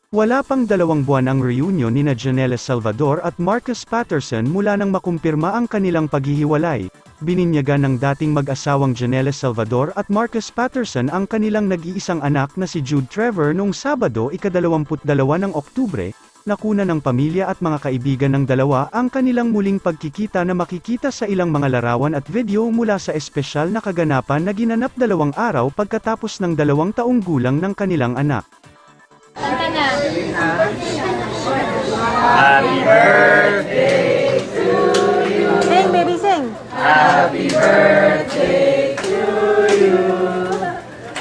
Wala pang 2 buwan ang reunion nina Janelle Salvador at Marcus Patterson mula nang makumpirma ang kanilang paghihiwalay. Bininyagan ng dating mag-asawang Janelle Salvador at Marcus Patterson ang kanilang nag-iisang anak na si Jude Trevor noong Sabado, ika-22 ng Oktubre. Nakuna ng pamilya at mga kaibigan ng dalawa ang kanilang muling pagkikita na makikita sa ilang mga larawan at video mula sa espesyal na kaganapan na ginanap 2 araw pagkatapos ng 2 taong gulang ng kanilang anak. Kanta na. Happy birthday to you. Sing, baby, sing. Happy birthday to you.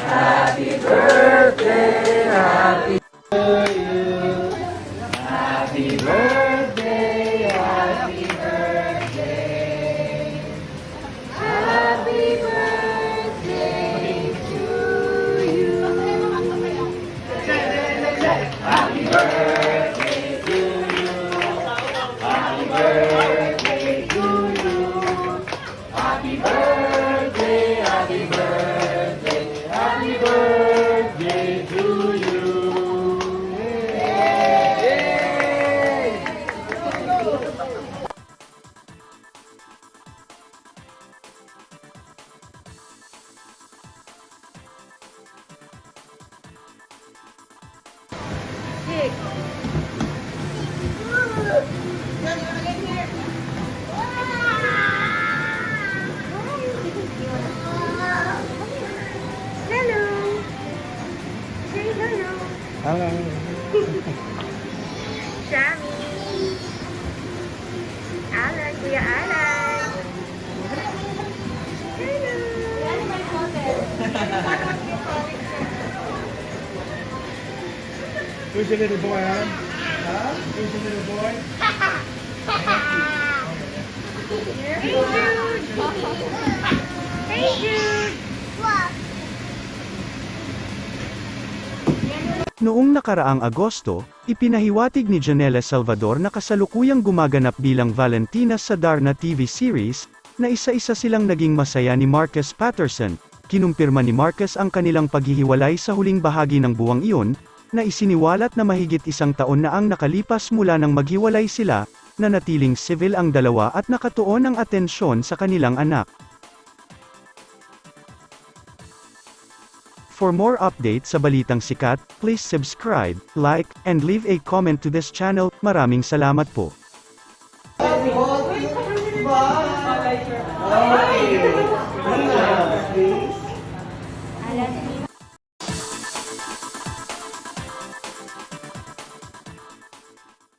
Happy birthday, happy to you. Happy birthday, happy birthday. Happy birthday to you. Happy birthday to you. Happy birthday to you. Happy birthday, happy birthday, happy birthday to you. Yay! Hello. Say hello. Hello. Shami. Alan, Kuya Alan. Hello. Who's the little boy, Alan? Huh? Who's the little boy? Hey, Jude. Hey, Jude. Noong nakaraang Agosto, ipinahiwatig ni Janelle Salvador na kasalukuyang gumaganap bilang Valentina sa Darna TV series, na isa-isa silang naging masaya ni Marcus Patterson. Kinumpirma ni Marcus ang kanilang paghihiwalay sa huling bahagi ng buwang iyon, na isiniwalat na mahigit 1 taon na ang nakalipas mula nang maghiwalay sila, na natiling civil ang dalawa at nakatuon ang atensyon sa kanilang anak. For more updates sa Balitang Sikat, please subscribe, like, and leave a comment to this channel. Maraming salamat po.